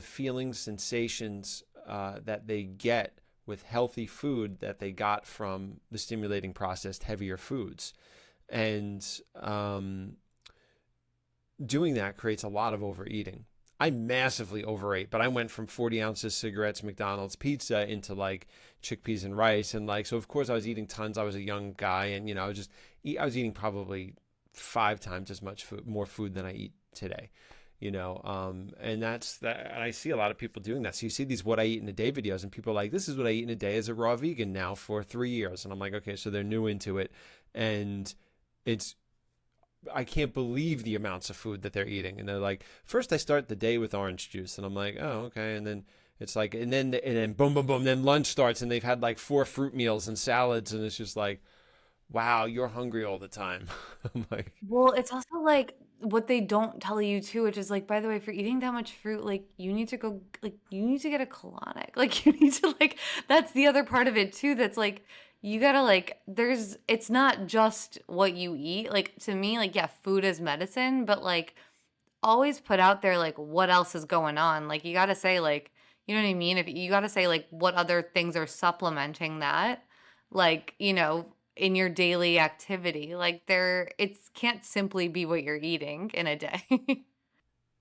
feelings, sensations that they get with healthy food that they got from the stimulating processed heavier foods, and doing that creates a lot of overeating. I massively overate, but I went from 40 ounces cigarettes, McDonald's pizza into like chickpeas and rice. And like, so of course I was eating tons. I was a young guy, and I was eating probably 5 times as much food, more food than I eat today, and that's that. And I see a lot of people doing that. So you see these what I eat in a day videos, and people are like, this is what I eat in a day as a raw vegan now for 3 years. And I'm like, okay, so they're new into it. And I can't believe the amounts of food that they're eating. And they're like, first I start the day with orange juice. And I'm like, oh, okay. And then it's like, and then boom, boom, boom. Then lunch starts and they've had like 4 fruit meals and salads. And it's just like, wow, you're hungry all the time. I'm like, well, it's also like what they don't tell you too, which is like, by the way, if you're eating that much fruit, like you need to get a colonic. Like you need to that's the other part of it too. That's like, you gotta it's not just what you eat. Like to me, like, yeah, food is medicine, but like always put out there, like what else is going on. Like you gotta say you know what I mean? If you gotta say like what other things are supplementing that, like, in your daily activity, like it can't simply be what you're eating in a day.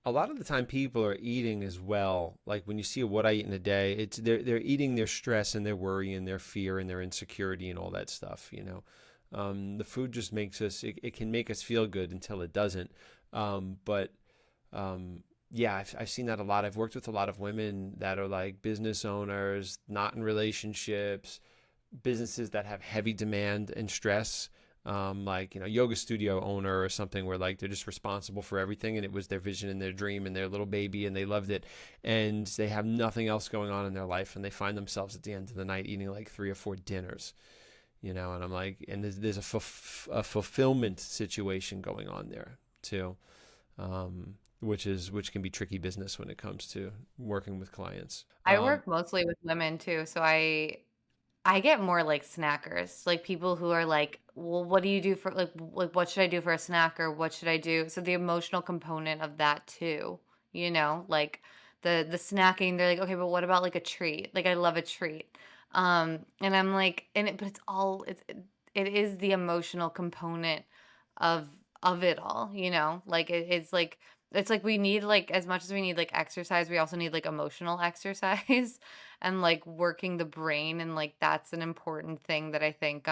a lot of the time people are eating as well. Like when you see what I eat in a day, it's they're eating their stress and their worry and their fear and their insecurity and all that stuff. The food just makes us. It can make us feel good until it doesn't. But yeah, I've seen that a lot. I've worked with a lot of women that are like business owners, not in relationships, businesses that have heavy demand and stress. like, yoga studio owner or something, where like they're just responsible for everything, and it was their vision and their dream and their little baby, and they loved it, and they have nothing else going on in their life, and they find themselves at the end of the night eating like 3 or 4 dinners, and I'm like, and there's a fulfillment situation going on there too, which can be tricky business when it comes to working with clients. I work mostly with women too, so I get more like snackers, like people who are like, "Well, what do you do for like what should I do for a snack or what should I do?" So the emotional component of that too, like the snacking, they're like, "Okay, but what about like a treat?" Like I love a treat. And I'm like, but it is the emotional component of it all, Like it's like we need like as much as we need like exercise, we also need like emotional exercise. And like working the brain, and like that's an important thing that I think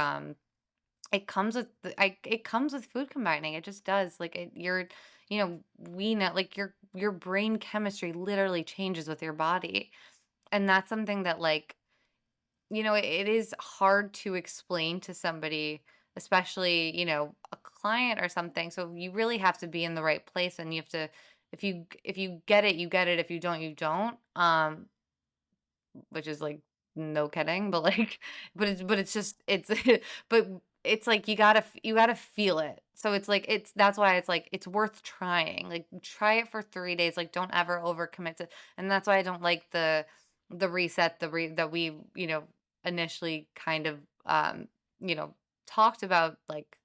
it comes with it comes with food combining. It just does. Like we know like your brain chemistry literally changes with your body. And that's something that like it is hard to explain to somebody, especially, a client or something. So you really have to be in the right place, and you have to, if you get it, you get it. If you don't, you don't. Which is like no kidding, but like, but it's just it's, but it's like you gotta feel it. So it's like that's why it's like it's worth trying. Like try it for 3 days. Like don't ever overcommit to. And that's why I don't like the reset that we initially kind of you know talked about, like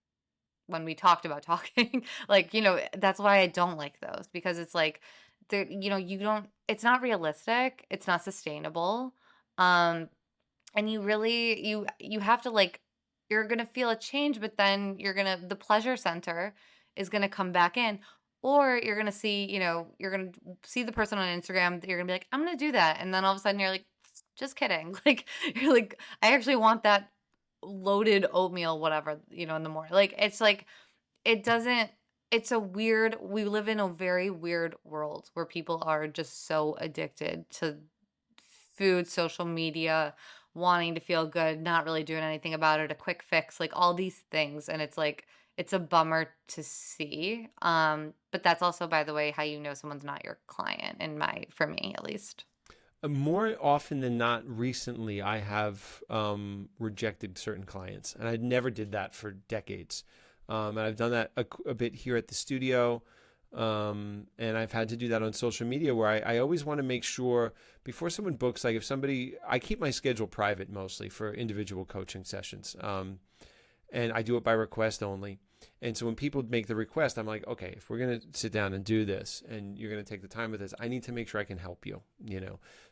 when we talked about talking. Like that's why I don't like those, because it's like you don't, it's not realistic, it's not sustainable. um and you really you have to like, you're gonna feel a change, but then the pleasure center is gonna come back in. Or you're gonna see, you're gonna see the person on Instagram that you're gonna be like, I'm gonna do that, and then all of a sudden you're like, just kidding. Like you're like, I actually want that loaded oatmeal, whatever, in the morning. Like it's like it doesn't, it's a weird, we live in a very weird world where people are just so addicted to food, social media, wanting to feel good, not really doing anything about it, a quick fix, like all these things. And it's like it's a bummer to see. But that's also, by the way, how you know someone's not your client, for me at least. More often than not, recently, I have rejected certain clients, and I never did that for decades. And I've done that a bit here at the studio, and I've had to do that on social media, where I always want to make sure before someone books, like if somebody, I keep my schedule private mostly for individual coaching sessions, and I do it by request only. And so when people make the request, I'm like, okay, if we're going to sit down and do this and you're going to take the time with this, I need to make sure I can help you.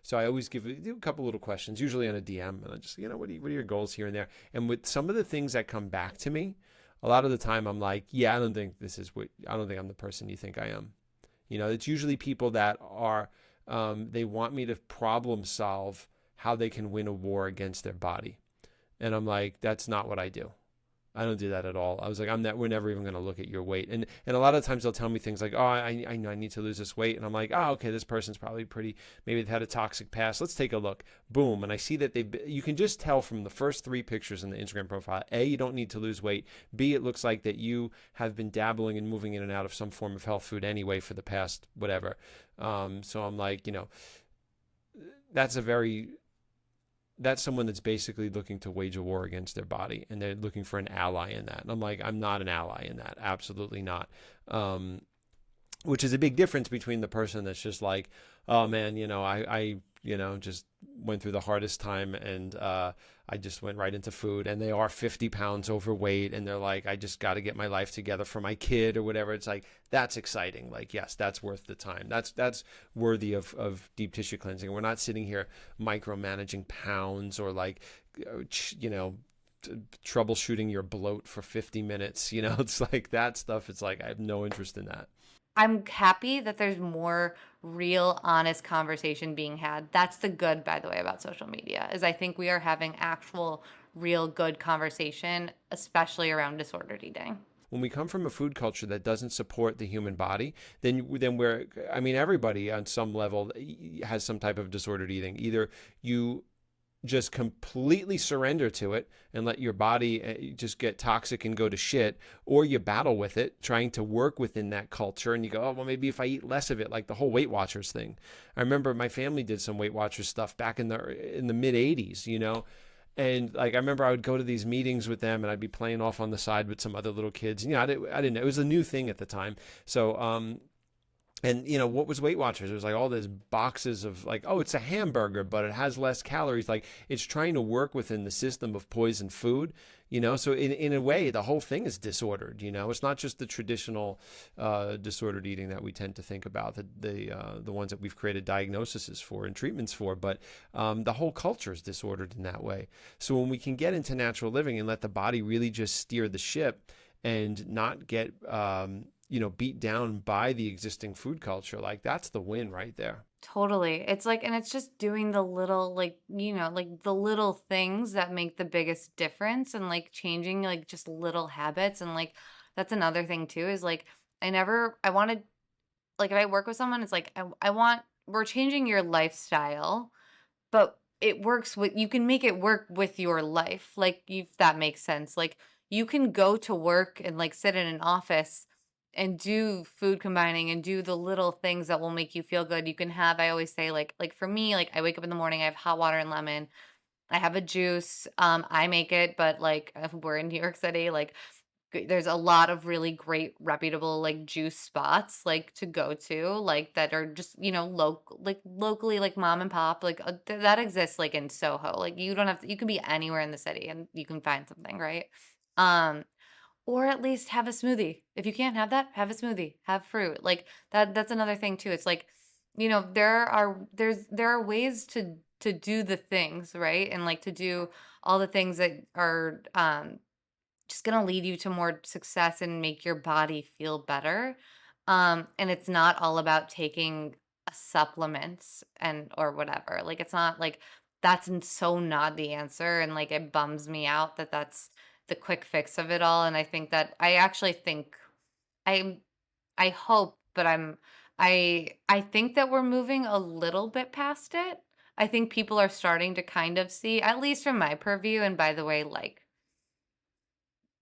So I always do a couple little questions, usually on a DM, and I just, what are your goals here and there? And with some of the things that come back to me, a lot of the time I'm like, yeah, I don't think I'm the person you think I am. It's usually people that are, they want me to problem solve how they can win a war against their body. And I'm like, that's not what I do. I don't do that at all. I was like, we're never even going to look at your weight. And a lot of times they'll tell me things like, oh, I know I need to lose this weight. And I'm like, oh, okay, this person's probably maybe they've had a toxic past. Let's take a look. Boom. And I see that you can just tell from the first 3 pictures in the Instagram profile, A, you don't need to lose weight. B, it looks like that you have been dabbling and moving in and out of some form of health food anyway for the past whatever. So I'm like, that's that's someone that's basically looking to wage a war against their body, and they're looking for an ally in that. And I'm like, I'm not an ally in that. Absolutely not. Which is a big difference between the person that's just like, oh man, I just went through the hardest time, and I just went right into food, and they are 50 pounds overweight, and they're like, I just got to get my life together for my kid or whatever. It's like, that's exciting. Like, yes, that's worth the time. That's worthy of deep tissue cleansing. We're not sitting here micromanaging pounds or like, troubleshooting your bloat for 50 minutes. It's like that stuff. It's like, I have no interest in that. I'm happy that there's more real, honest conversation being had. That's the good, by the way, about social media, is I think we are having actual, real good conversation, especially around disordered eating. When we come from a food culture that doesn't support the human body, then everybody on some level has some type of disordered eating. Either you just completely surrender to it and let your body just get toxic and go to shit, or you battle with it, trying to work within that culture, and you go, oh, well, maybe if I eat less of it, like the whole Weight Watchers thing. I remember my family did some Weight Watchers stuff back in the mid 80s, and like I remember I would go to these meetings with them, and I'd be playing off on the side with some other little kids. I didn't know, it was a new thing at the time. So and what was Weight Watchers? It was like all these boxes of like, oh, it's a hamburger, but it has less calories. Like it's trying to work within the system of poison food. So in a way, the whole thing is disordered. It's not just the traditional disordered eating that we tend to think about, the ones that we've created diagnoses for and treatments for, but the whole culture is disordered in that way. So when we can get into natural living and let the body really just steer the ship and not get beat down by the existing food culture, like that's the win right there. Totally. It's like, and it's just doing the little, like, like the little things that make the biggest difference, and like changing like just little habits. And like, that's another thing too, is like, I wanted, like, if I work with someone, it's like, we're changing your lifestyle, but you can make it work with your life. Like, if that makes sense. Like, you can go to work and like sit in an office and do food combining and do the little things that will make you feel good. You can have, I always say, like for me, like I wake up in the morning, I have hot water and lemon. I have a juice. I make it, but like we're in New York City, like there's a lot of really great reputable like juice spots like to go to, like that are just locally, like mom and pop, like that exists like in Soho. Like you don't have to, you can be anywhere in the city and you can find something, right? um or at least have a smoothie. If you can't have that, have a smoothie, have fruit. Like that's another thing too. It's like, there are ways to do the things, right? And like to do all the things that are just going to lead you to more success and make your body feel better. And it's not all about taking a supplements and or whatever. Like it's not like so not the answer, and like it bums me out that that's the quick fix of it all. And I think that I actually think I I hope, but I think that we're moving a little bit past it. I think people are starting to kind of see, at least from my purview. And by the way, like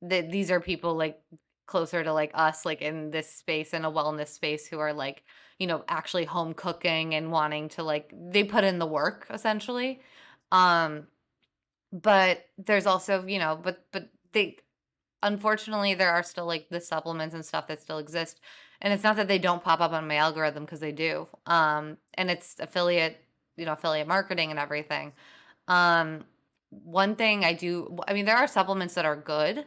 that these are people like closer to like us, like in this space, in a wellness space, who are like, actually home cooking and wanting to, like, they put in the work essentially. Um, but there's also, but they, unfortunately, there are still like the supplements and stuff that still exist. And it's not that they don't pop up on my algorithm, because they do. And it's affiliate marketing and everything. One thing I mean, there are supplements that are good,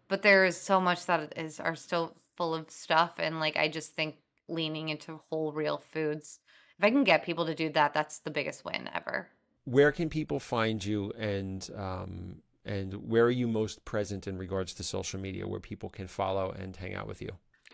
but there is so much that are still full of stuff. And like, I just think leaning into whole real foods, if I can get people to do that, that's the biggest win ever. Where can people find you, and where are you most present in regards to social media, where people can follow and hang out with you?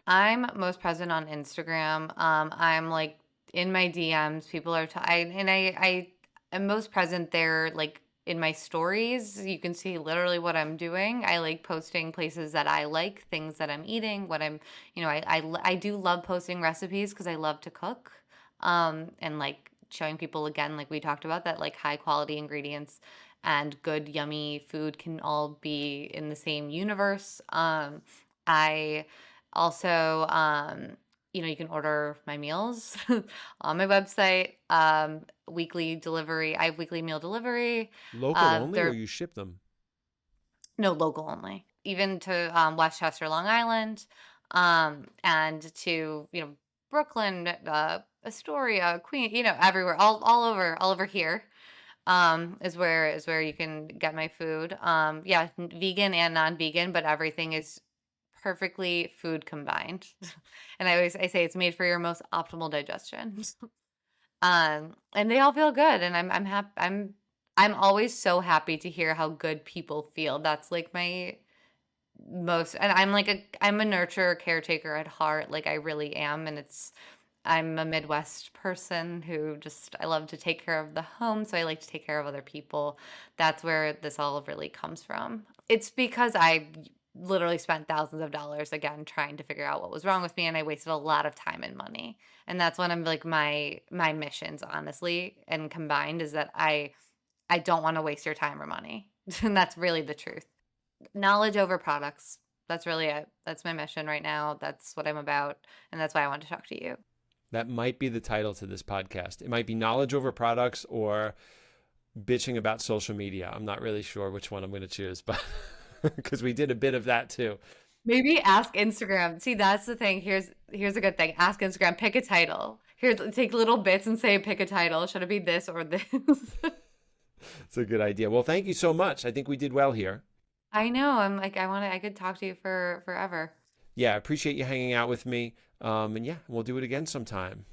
I'm most present on Instagram. I'm like in my DMs. People are, I am most present there, like in my stories. You can see literally what I'm doing. I like posting places that I like, things that I'm eating, what I'm, I do love posting recipes because I love to cook. And like showing people, again, like we talked about, that like high quality ingredients and good, yummy food can all be in the same universe. I also, you can order my meals on my website. Weekly delivery. I have weekly meal delivery. Local only, or They're you ship them? no, local only, even to Westchester, Long Island, and to Brooklyn, Astoria, Queen, everywhere, all over here. Is where you can get my food. Yeah, vegan and non-vegan, but everything is perfectly food combined. And I say it's made for your most optimal digestion. And they all feel good, and I'm happy. I'm always so happy to hear how good people feel. That's like my most, and I'm a nurturer, caretaker at heart. Like I really am. And I'm a Midwest person who just, I love to take care of the home, so I like to take care of other people. That's where this all really comes from. It's because I literally spent thousands of dollars, again, trying to figure out what was wrong with me, and I wasted a lot of time and money. And that's one of like my missions, honestly, and combined, is that I don't want to waste your time or money. And that's really the truth. Knowledge over products. That's really it. That's my mission right now. That's what I'm about. And that's why I want to talk to you. That might be the title to this podcast. It might be knowledge over products or bitching about social media. I'm not really sure which one I'm going to choose, but because we did a bit of that too. Maybe ask Instagram. See, that's the thing. Here's a good thing. Ask Instagram. Pick a title. Here, take little bits and say, pick a title. Should it be this or this? It's a good idea. Well, thank you so much. I think we did well here. I know. I'm like, I could talk to you for forever. Yeah, I appreciate you hanging out with me. And yeah, we'll do it again sometime.